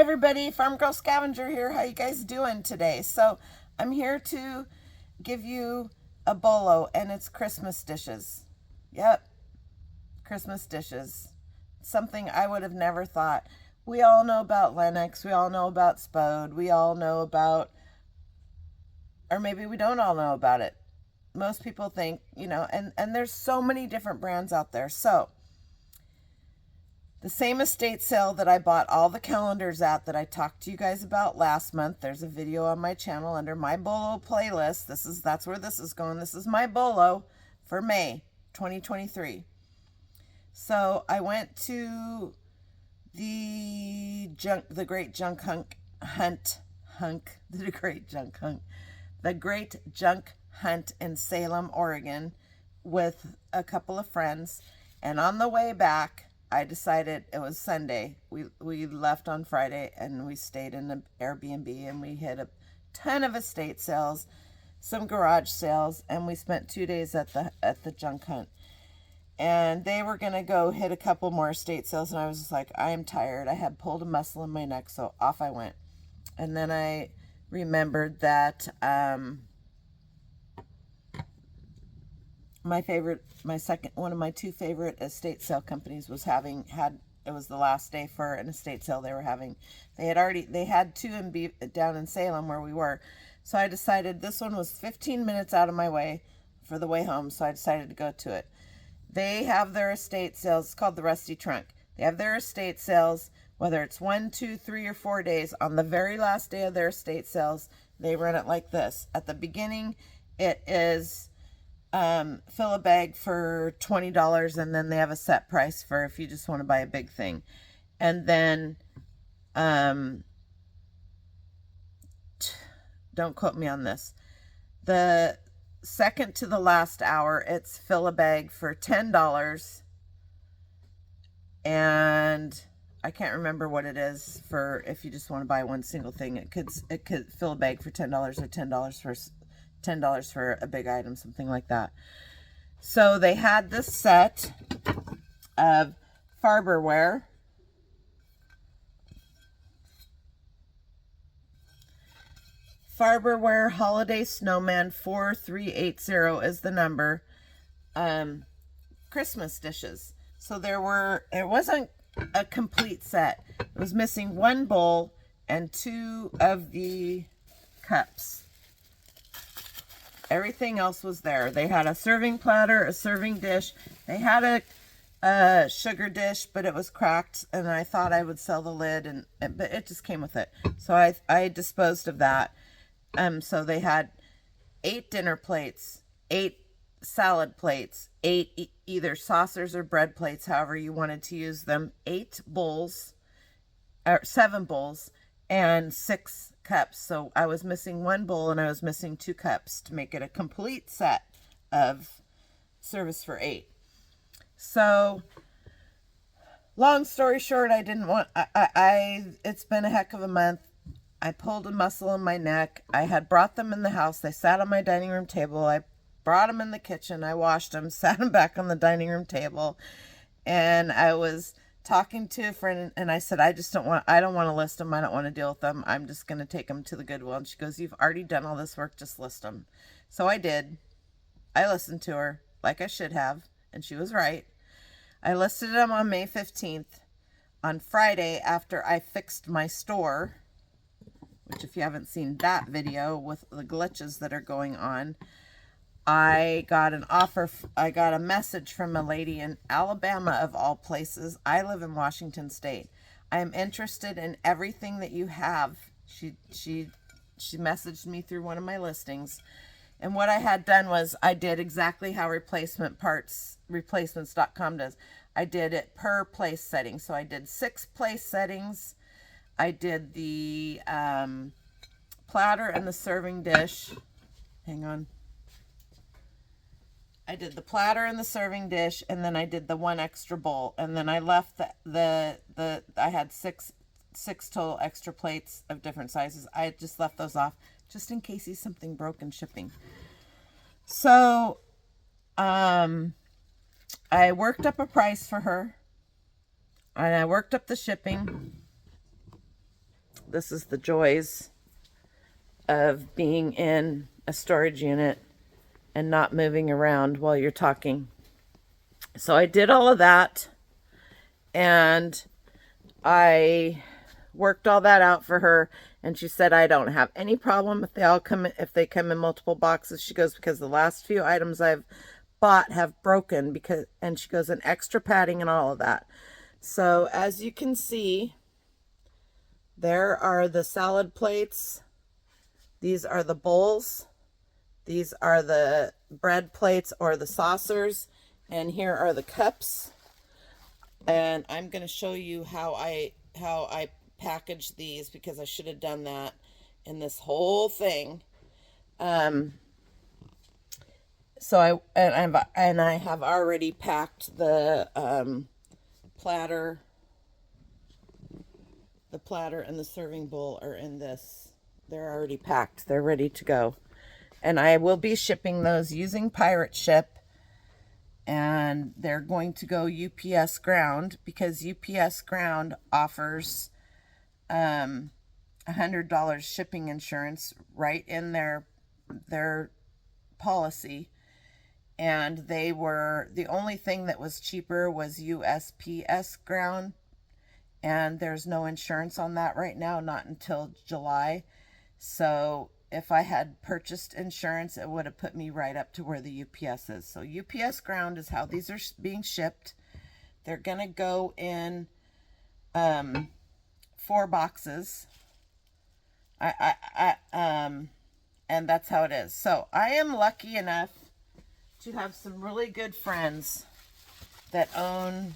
everybody, Farm Girl Scavenger here. How you guys doing today? So I'm here to give you a bolo, and it's Christmas dishes. Yep, Christmas dishes. Something I would have never thought. We all know about Lennox. We all know about Spode. We all know about, or maybe we don't all know about it. Most people think, and there's so many different brands out there. So the same estate sale that I bought all the calendars at that I talked to you guys about last month. There's a video on my channel under my bolo playlist. That's where this is going. This is my bolo for May 2023. So I went to the Great Junk Hunt in Salem, Oregon, with a couple of friends, and on the way back I decided, it was Sunday, we left on Friday, and we stayed in an Airbnb, and we hit a ton of estate sales, some garage sales, and we spent 2 days at the junk hunt. And they were gonna go hit a couple more estate sales, and I was just like, I am tired. I had pulled a muscle in my neck, so off I went. And then I remembered that one of my two favorite estate sale companies it was the last day for an estate sale they were having. They had two down in Salem where we were. So I decided this one was 15 minutes out of my way for the way home, so I decided to go to it. They have their estate sales. It's called the Rusty Trunk. They have their estate sales, whether it's 1, 2, 3, or 4 days. On the very last day of their estate sales, they run it like this. At the beginning, it is fill a bag for $20, and then they have a set price for if you just want to buy a big thing. And then don't quote me on this, the second to the last hour, it's fill a bag for $10, and I can't remember what it is for if you just want to buy one single thing. It could fill a bag for $10, or $10 for a big item, something like that. So they had this set of Farberware. Farberware Holiday Snowman 4380 is the number. Christmas dishes. So it wasn't a complete set. It was missing one bowl and 2 of the cups. Everything else was there. They had a serving platter, a serving dish. They had a sugar dish, but it was cracked, and I thought I would sell the lid, but it just came with it. So I disposed of that. So they had 8 dinner plates, 8 salad plates, 8 either saucers or bread plates, however you wanted to use them, 8 bowls, or 7 bowls, and 6 cups. So I was missing 1 bowl, and I was missing 2 cups to make it a complete set of service for 8. So long story short, it's been a heck of a month. I pulled a muscle in my neck. I had brought them in the house. They sat on my dining room table. I brought them in the kitchen. I washed them, sat them back on the dining room table. And I was talking to a friend, and I said, I don't want to list them. I don't want to deal with them. I'm just going to take them to the Goodwill. And she goes, you've already done all this work. Just list them. So I did. I listened to her like I should have. And she was right. I listed them on May 15th. On Friday, after I fixed my store, which if you haven't seen that video with the glitches that are going on, I got a message from a lady in Alabama, of all places. I live in Washington State. I am interested in everything that you have. She messaged me through one of my listings. And what I had done was I did exactly how replacements.com does. I did it per place setting. So I did 6 place settings. I did the platter and the serving dish. Hang on. I did the platter and the serving dish, and then I did the 1 extra bowl, and then I left I had six total extra plates of different sizes. I just left those off just in case something broke in shipping. So I worked up a price for her, and I worked up the shipping. This is the joys of being in a storage unit and not moving around while you're talking. So I did all of that, and I worked all that out for her, and she said I don't have any problem if they come in multiple boxes. She goes, because the last few items I've bought have broken, and she goes, an extra padding and all of that. So as you can see, there are the salad plates. These are the bowls. These are the bread plates or the saucers. And here are the cups. And I'm going to show you how I package these, because I should have done that in this whole thing. So I have already packed the platter. The platter and the serving bowl are in this. They're already packed. They're ready to go. And I will be shipping those using Pirate Ship. And they're going to go UPS ground, because UPS ground offers $100 shipping insurance right in their policy. And they were, the only thing that was cheaper was USPS ground, and there's no insurance on that right now, not until July. So if I had purchased insurance, it would have put me right up to where the UPS is. So UPS ground is how these are being shipped. They're going to go in 4 boxes. And that's how it is. So I am lucky enough to have some really good friends that own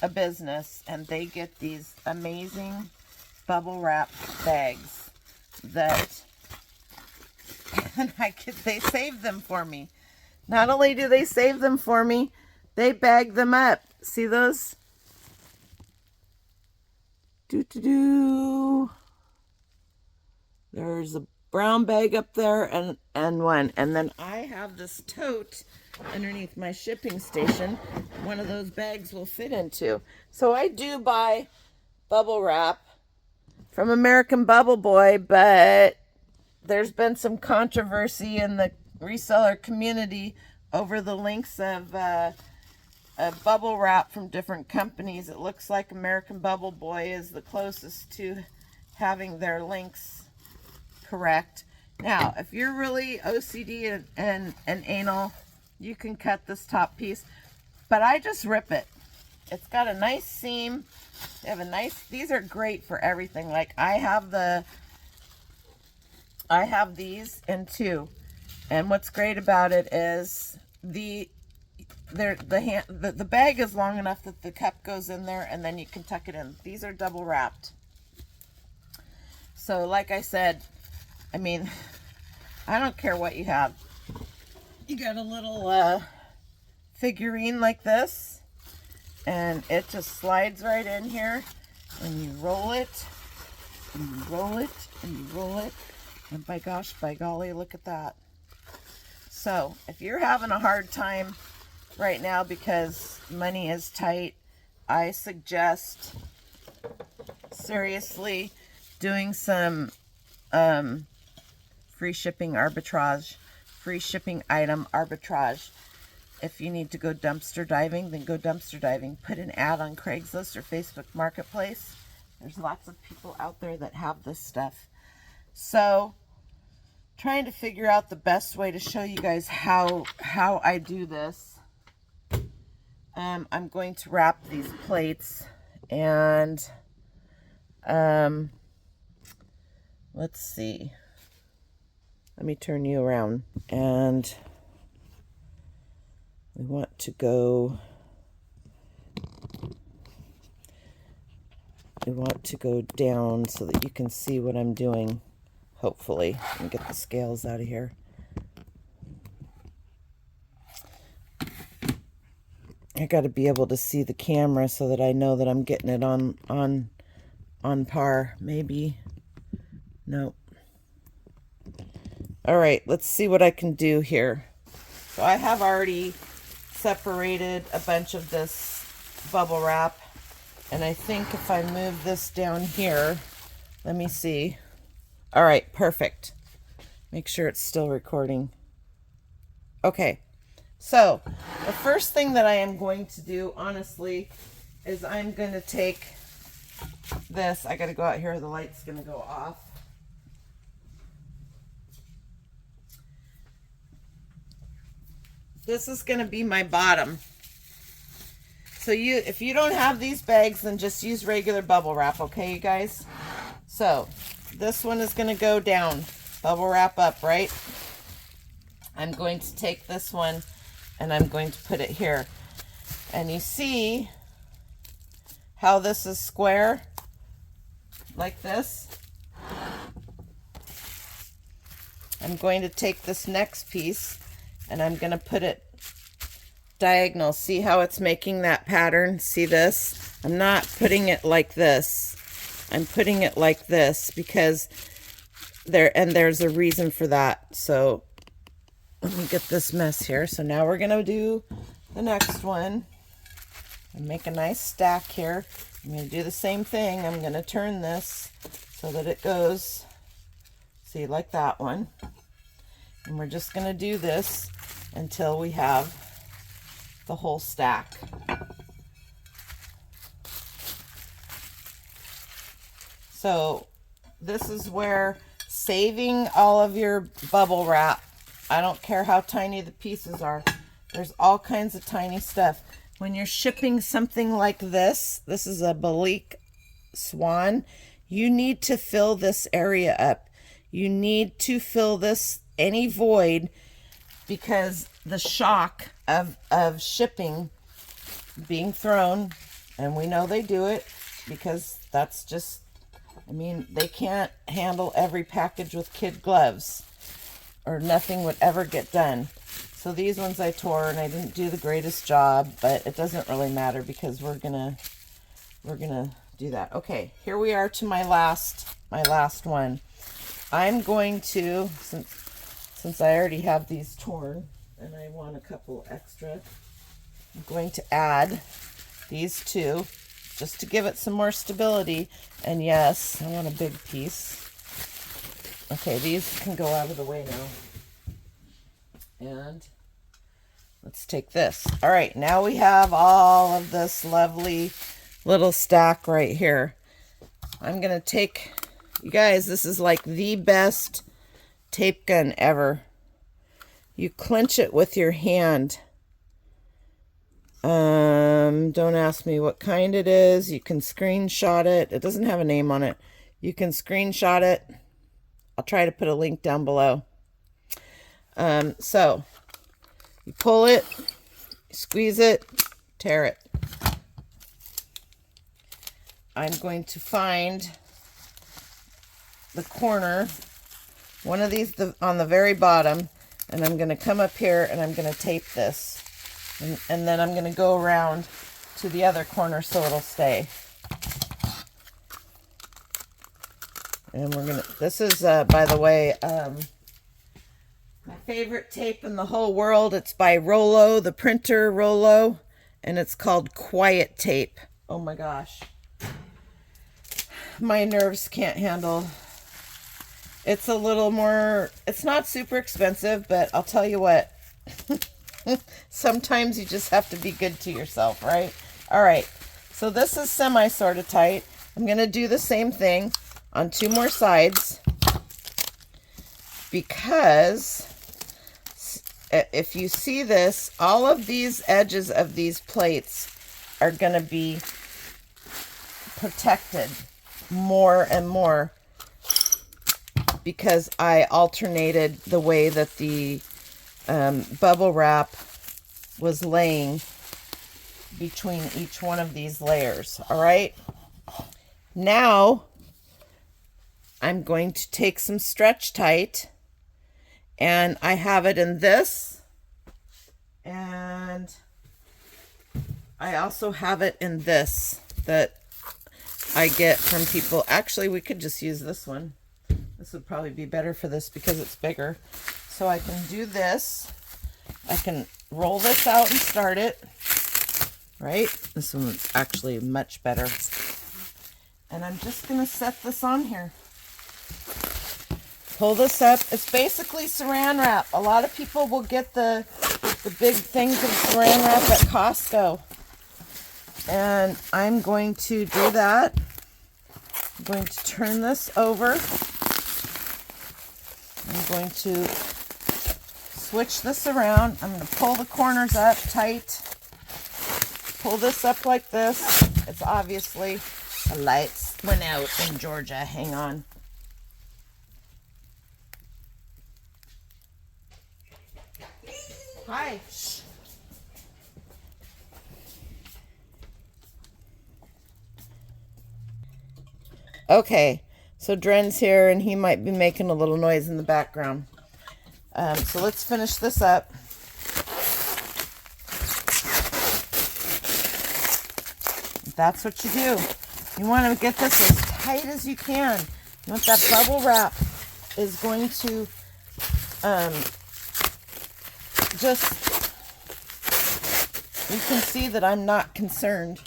a business, and they get these amazing bubble wrap bags that and they save them for me. Not only do they save them for me, they bag them up. See those? There's a brown bag up there and one. And then I have this tote underneath my shipping station. One of those bags will fit into. So I do buy bubble wrap from American Bubble Boy, but there's been some controversy in the reseller community over the links of bubble wrap from different companies. It looks like American Bubble Boy is the closest to having their links correct. Now, if you're really OCD and anal, you can cut this top piece, but I just rip it. It's got a nice seam. They have a nice, these are great for everything. Like I have these in 2, and what's great about it is the bag is long enough that the cup goes in there, and then you can tuck it in. These are double wrapped. So like I said, I mean, I don't care what you have. You got a little figurine like this, and it just slides right in here, and you roll it, and you roll it, and you roll it, and by gosh, by golly, look at that. So if you're having a hard time right now because money is tight, I suggest seriously doing some free shipping arbitrage, free shipping item arbitrage. If you need to go dumpster diving, then go dumpster diving. Put an ad on Craigslist or Facebook Marketplace. There's lots of people out there that have this stuff. So trying to figure out the best way to show you guys how I do this. I'm going to wrap these plates, and let's see. Let me turn you around, and we want to go down so that you can see what I'm doing. Hopefully, and get the scales out of here. I got to be able to see the camera so that I know that I'm getting it on par. Maybe. Nope. All right, let's see what I can do here. So I have already separated a bunch of this bubble wrap, and I think if I move this down here, Let me see. All right, perfect. Make sure it's still recording. Okay, so the first thing that I am going to do, honestly, is I'm going to take this. I got to go out here. The light's going to go off. This is going to be my bottom. So if you don't have these bags, then just use regular bubble wrap, okay, you guys? So this one is going to go down, bubble wrap up, right? I'm going to take this one and I'm going to put it here. And you see how this is square, like this? I'm going to take this next piece and I'm going to put it diagonal. See how it's making that pattern? See this? I'm not putting it like this. I'm putting it like this because there's a reason for that. So let me get this mess here. So now we're going to do the next one and make a nice stack here. I'm going to do the same thing. I'm going to turn this so that it goes, see, like that one. And we're just going to do this until we have the whole stack. So this is where saving all of your bubble wrap, I don't care how tiny the pieces are, there's all kinds of tiny stuff. When you're shipping something like this is a Balik Swan, you need to fill this area up. You need to fill this, any void, because the shock of shipping being thrown, and we know they do it because that's just, I mean, they can't handle every package with kid gloves or nothing would ever get done. So these ones I tore and I didn't do the greatest job, but it doesn't really matter because we're gonna do that. Okay, here we are to my last one. I'm going to, since I already have these torn and I want a couple extra, I'm going to add these two just to give it some more stability. And yes, I want a big piece. Okay, these can go out of the way now. And let's take this. All right, now we have all of this lovely little stack right here. I'm going to take, you guys, this is like the best tape gun ever. You clench it with your hand. Don't ask me what kind it is. You can screenshot it. It doesn't have a name on it. You can screenshot it. I'll try to put a link down below. So you pull it, squeeze it, tear it. I'm going to find the corner, one of these on the very bottom, and I'm going to come up here and I'm going to tape this. And then I'm going to go around to the other corner so it'll stay. And we're going to, this is, by the way, my favorite tape in the whole world. It's by Rollo, the printer Rollo, and it's called Quiet Tape. Oh my gosh. My nerves can't handle. It's a little more, it's not super expensive, but I'll tell you what. Sometimes you just have to be good to yourself, right? All right, so this is semi sort of tight. I'm going to do the same thing on two more sides because if you see this, all of these edges of these plates are going to be protected more and more because I alternated the way that the bubble wrap was laying between each one of these layers. All right, now I'm going to take some Stretch Tight, and I have it in this, and I also have it in this that I get from people. Actually, we could just use this one. This would probably be better for this because it's bigger. So I can do this. I can roll this out and start it. Right? This one's actually much better. And I'm just going to set this on here. Pull this up. It's basically saran wrap. A lot of people will get the big things of saran wrap at Costco. And I'm going to do that. I'm going to turn this over. I'm going to switch this around. I'm going to pull the corners up tight. Pull this up like this. It's obviously the lights went out in Georgia. Hang on. Hi. Okay, so Dren's here and he might be making a little noise in the background. So let's finish this up. That's what you do. You want to get this as tight as you can. You want that bubble wrap is going to you can see that I'm not concerned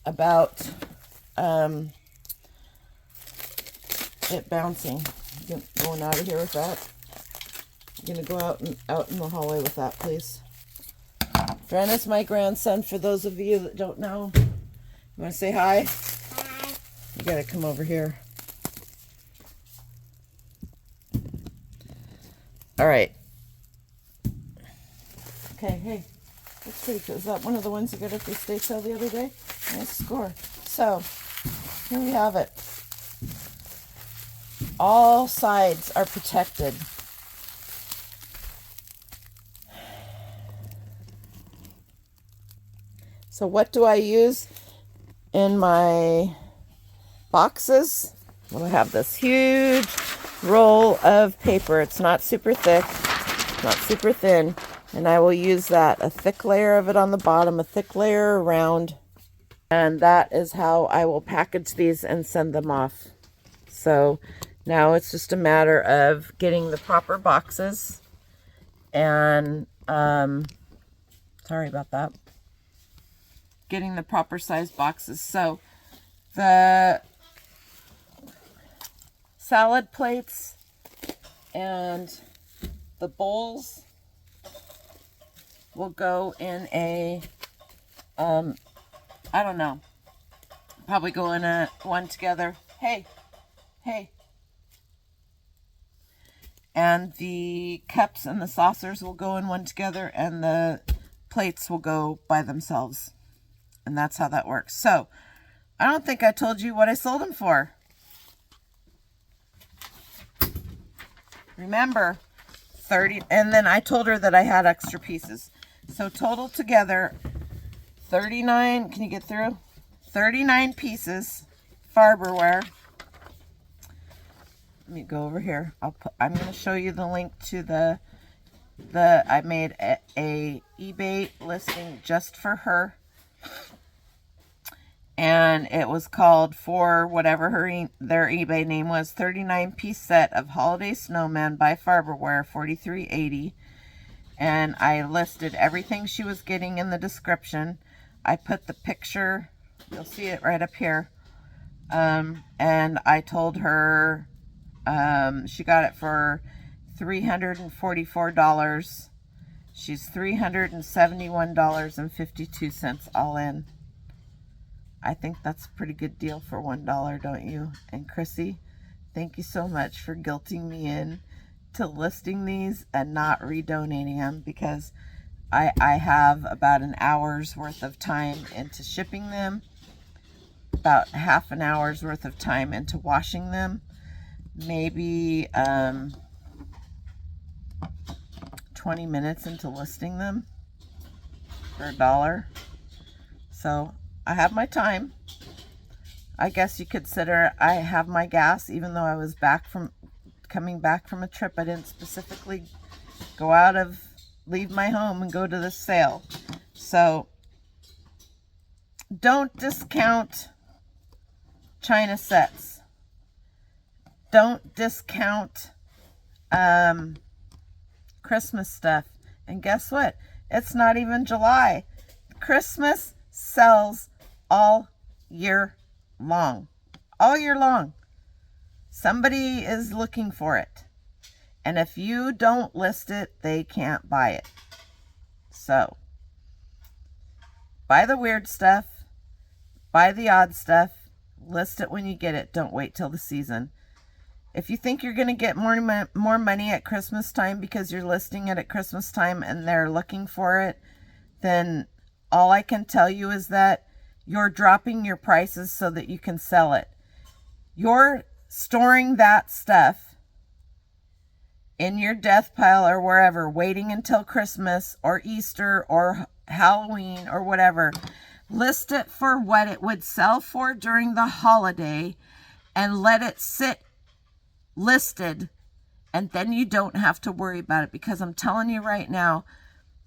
about it bouncing. Going out of here with that. I'm going to go out in the hallway with that, please. Dren is my grandson, for those of you that don't know. You want to say hi? Hi. You got to come over here. All right. Okay, hey. That's pretty cool. Is that one of the ones you got at the estate sale the other day? Nice score. So, here we have it. All sides are protected. So what do I use in my boxes? Well, I have this huge roll of paper. It's not super thick, not super thin. And I will use that, a thick layer of it on the bottom, a thick layer around. And that is how I will package these and send them off. So now it's just a matter of getting the proper boxes. And, sorry about that. Getting the proper size boxes. So the salad plates and the bowls will go in a, I don't know, probably go in a one together. Hey. And the cups and the saucers will go in one together, and the plates will go by themselves. And that's how that works. So, I don't think I told you what I sold them for. Remember, 30, and then I told her that I had extra pieces. So total together, 39, can you get through? 39 pieces, Farberware. Let me go over here. I'm going to show you the link to I made a eBay listing just for her. And it was called, for whatever their eBay name was, 39-piece set of Holiday Snowman by Farberware, $43.80. And I listed everything she was getting in the description. I put the picture, you'll see it right up here. And I told her she got it for $344. She's $371.52 all in. I think that's a pretty good deal for $1, don't you? And Chrissy, thank you so much for guilting me in to listing these and not redonating them, because I have about an hour's worth of time into shipping them, about half an hour's worth of time into washing them, maybe 20 minutes into listing them for $1. So I have my time. I guess you could consider I have my gas, even though I was coming back from a trip. I didn't specifically leave my home and go to this sale. So don't discount China sets. Don't discount Christmas stuff. And guess what? It's not even July. Christmas sells all year long. all year long. Somebody is looking for it. And if you don't list it, they can't buy it. So, buy the weird stuff. Buy the odd stuff. List it when you get it. Don't wait till the season. If you think you're going to get more money at Christmas time because you're listing it at Christmas time and they're looking for it, then all I can tell you is that you're dropping your prices so that you can sell it. You're storing that stuff in your death pile or wherever, waiting until Christmas or Easter or Halloween or whatever. List it for what it would sell for during the holiday and let it sit listed, and then you don't have to worry about it. Because I'm telling you right now,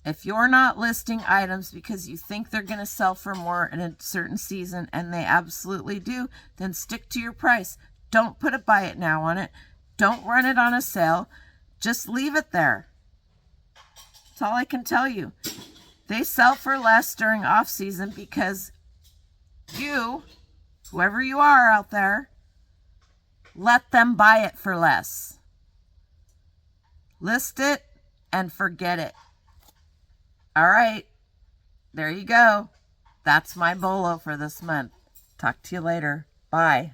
if you're not listing items because you think they're going to sell for more in a certain season, and they absolutely do, then stick to your price. Don't put a buy it now on it. Don't run it on a sale. Just leave it there. That's all I can tell you. They sell for less during off season because you, whoever you are out there, let them buy it for less. List it and forget it. All right. There you go. That's my bolo for this month. Talk to you later. Bye.